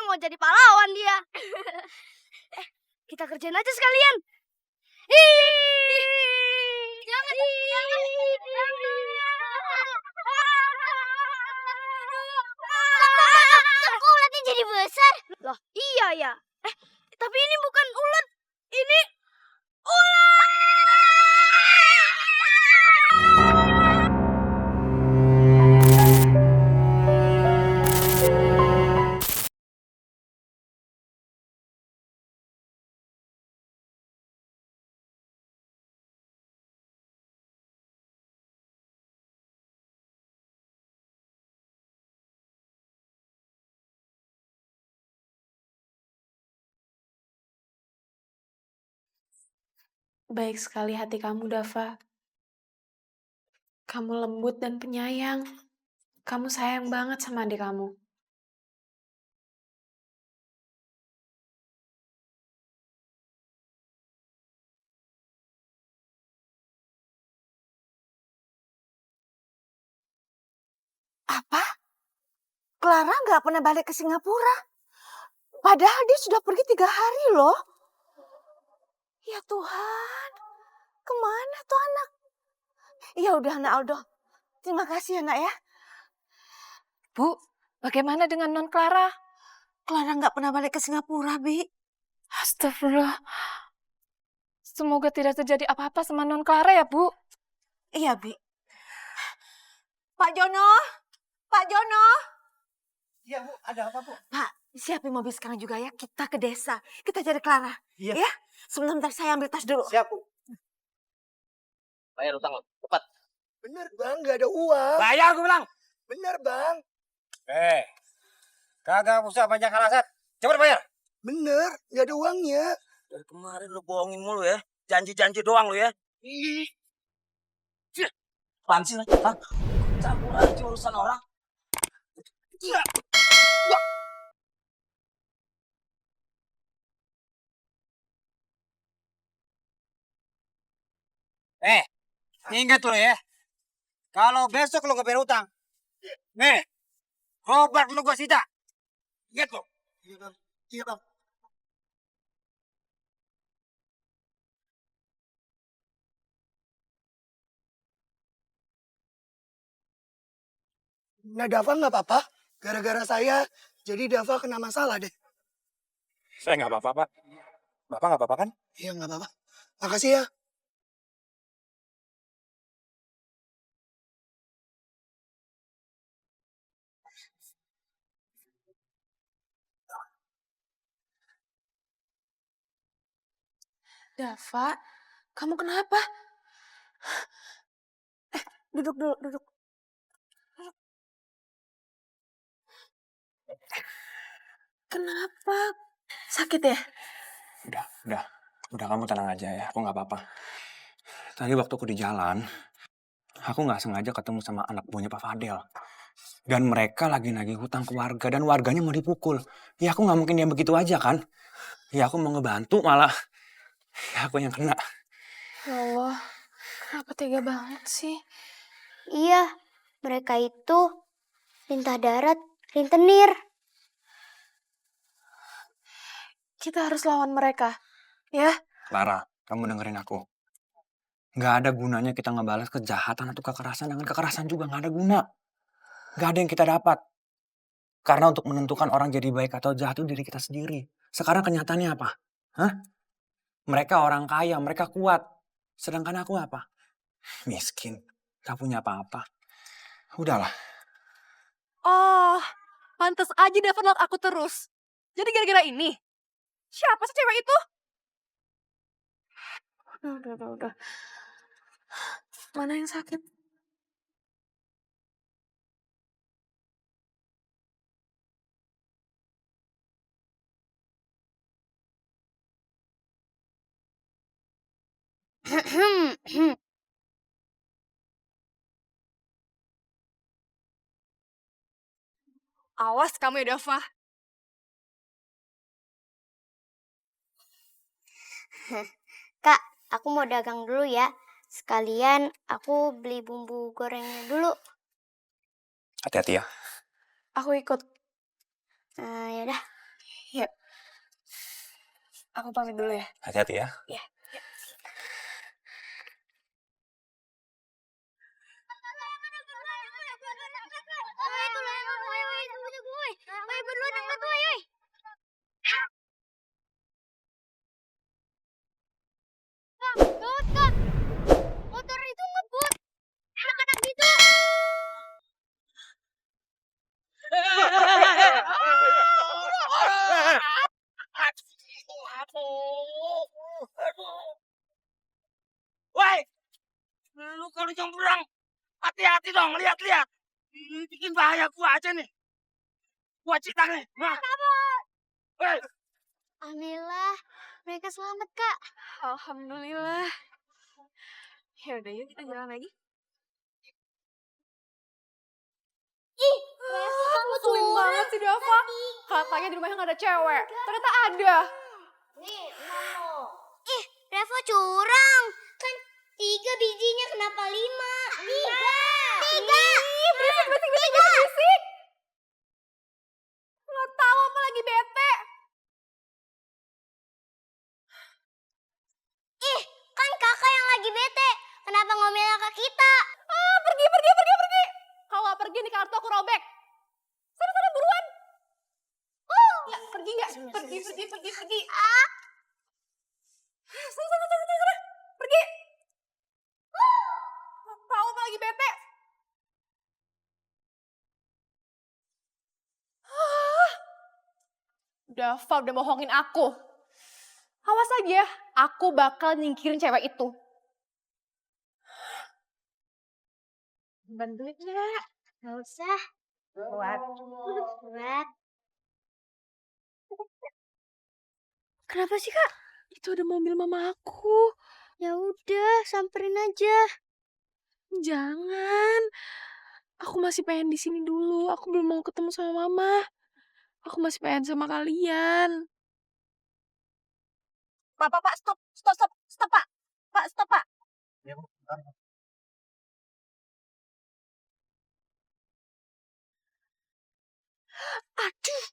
mau jadi pahlawan dia. Kita kerjain aja sekalian. Jangan. Kok ulatnya jadi besar? Loh, iya ya. Tapi ini bukan ulat. Ini ulat. Baik sekali hati kamu, Dava. Kamu lembut dan penyayang. Kamu sayang banget sama adik kamu. Apa? Clara nggak pernah balik ke Singapura. Padahal dia sudah pergi 3 hari loh. Ya Tuhan, kemana tuh anak? Ya udah anak Aldo, terima kasih ya nak ya. Bu, bagaimana dengan Non Clara? Clara nggak pernah balik ke Singapura, Bi. Astagfirullah. Semoga tidak terjadi apa-apa sama Non Clara ya, Bu. Iya, Bi. Pak Jono, Pak Jono. Iya, Bu. Ada apa, Bu? Pak, siapin mobil sekarang juga ya. Kita ke desa. Kita cari Clara. Iya. Ya, sebentar saya ambil tas dulu. Siap, Bu. Bayar utang lo, cepat. Bener, Bang. Nggak ada uang. Bayar gue bilang. Bener, Bang. Kagak usah banyak alasan. Cepat bayar. Bener, nggak ada uangnya. Dari kemarin lu bohongin mulu ya. Janji-janji doang lu ya. Ih, Apaan sih, Bang? Campur aja urusan orang. Ingat lo ya. Kalau besok lo gak bayar utang. Nih, obat lu gua sita. Ingat lo. iya, Bang. Iya, Bang. Nah, Dava nggak apa-apa. Gara-gara saya, jadi Dava kena masalah deh. Saya nggak apa-apa, Pak. Bapak nggak apa-apa kan? Iya, nggak apa-apa. Makasih ya. Dava, kamu kenapa? Duduk dulu, duduk. Kenapa? Sakit ya? Udah kamu tenang aja ya. Aku nggak apa-apa. Tadi waktu aku di jalan, aku nggak sengaja ketemu sama anak buahnya Pak Fadel. Dan mereka lagi nagih hutang ke warga dan warganya mau dipukul. Ya aku nggak mungkin diam begitu aja kan? Ya aku mau ngebantu malah. Ya aku yang kena. Ya Allah, kenapa tega banget sih? Iya, mereka itu lintah darat, rentenir. Kita harus lawan mereka, ya? Lara, kamu dengerin aku. Nggak ada gunanya kita ngebalas kejahatan atau kekerasan dengan kekerasan juga. Nggak ada guna. Nggak ada yang kita dapat. Karena untuk menentukan orang jadi baik atau jahat itu diri kita sendiri. Sekarang kenyataannya apa? Hah? Mereka orang kaya, mereka kuat. Sedangkan aku apa? Miskin. Gak punya apa-apa. Udahlah. Oh, pantas aja Dava nolak aku terus. Jadi gara-gara ini? Siapa sih cewek itu? Udah. Mana yang sakit? Awas kamu ya, Dava. Kak, aku mau dagang dulu ya. Sekalian aku beli bumbu gorengnya dulu. Hati-hati ya. Aku ikut. Yaudah. Aku pamit dulu ya. Hati-hati ya. Iya. Kak, motor itu ngebut. Anak-anak gitu. Woi, lu kalau jonggrang, hati-hati dong, lihat-lihat. Ini bikin bahaya gua aja nih. Gua cita nih. Nah. Woi, Alhamdulillah, mereka selamat, Kak. Alhamdulillah. Ya udah yuk kita jalan lagi. Ih, Ngeselin banget sih Dava. Katanya di rumahnya gak ada cewek. Ternyata ada. Nih, Mamo. Ih, Revo curang. Kan 3 bijinya, kenapa 5? 3. Berisik. Nggak tahu apa lagi bete. Ih, kan kakak yang lagi bete. Kenapa ngomelnya ke kita? Pergi. Kalau nggak pergi nih kartu aku robek. Sana buruan. Ya, pergi nggak? Pergi. Sana. Pergi. Nggak tahu apa lagi bete. Dava udah bohongin aku. Awas aja, aku bakal nyingkirin cewek itu. Bantuin nggak? Gak usah. Buat. Buat. Kenapa sih, Kak? Itu ada mobil mama aku. Ya udah, samperin aja. Jangan. Aku masih pengen di sini dulu. Aku belum mau ketemu sama mama. Aku masih pengen sama kalian. Pak, stop, Pak. Pak, stop, Pak. Ya, Bu, bentar. Aduh.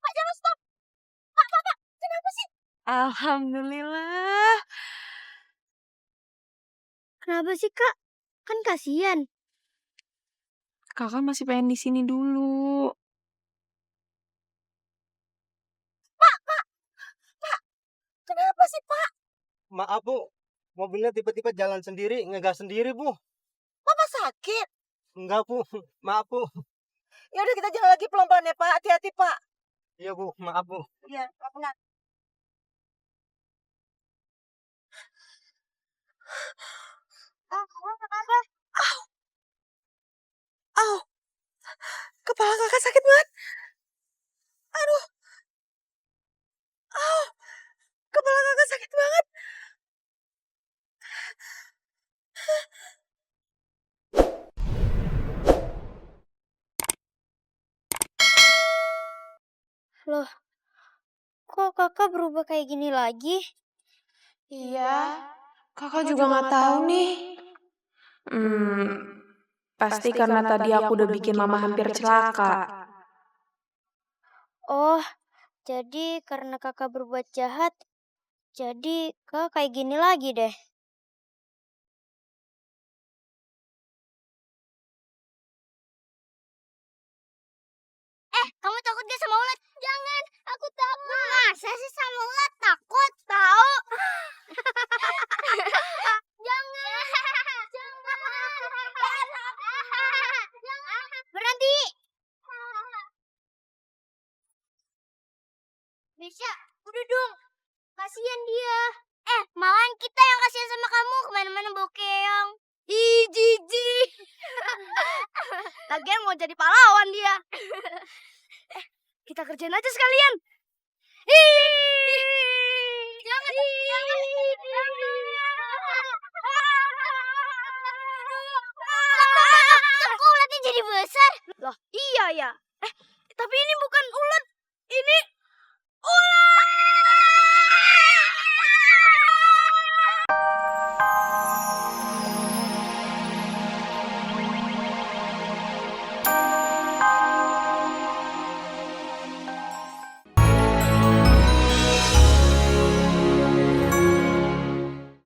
Pak, jangan stop. Pak, kenapa sih? Alhamdulillah. Kenapa sih, Kak? Kan kasihan. Kakak masih pengen di sini dulu. Kenapa sih, Pak? Maaf, Bu. Mobilnya tiba-tiba jalan sendiri, ngegas sendiri, Bu. Bapak sakit. Enggak, Bu. Maaf, Bu. Ya udah kita jalan lagi pelan-pelan ya, Pak. Hati-hati, Pak. Iya, Bu. Maaf, Bu. Iya, pelan-pelan. Au, kepala kakak sakit banget. Aduh, au, kepala kakak sakit banget. Loh, kok kakak berubah kayak gini lagi? Iya. Kakak juga nggak tahu nih. Pasti karena tadi aku udah bikin mama hampir celaka. Oh, jadi karena kakak berbuat jahat, jadi kakak kayak gini lagi deh. Kamu takut gak sama ulat? Jangan, aku takut. Masa sih sama ulat takut? Tahu? Jangan. Berhenti. Bisa, udah dong. Kasihan dia. Malahan kita yang kasihan sama kamu. Kemana-mana bawa keong. Ih, jijik. Lagian mau jadi pahlawan dia. Kita kerjain aja sekalian. Jangan. Kok ulatnya jadi besar? Loh, iya ya. Tapi ini bukan ulat. Ini ular.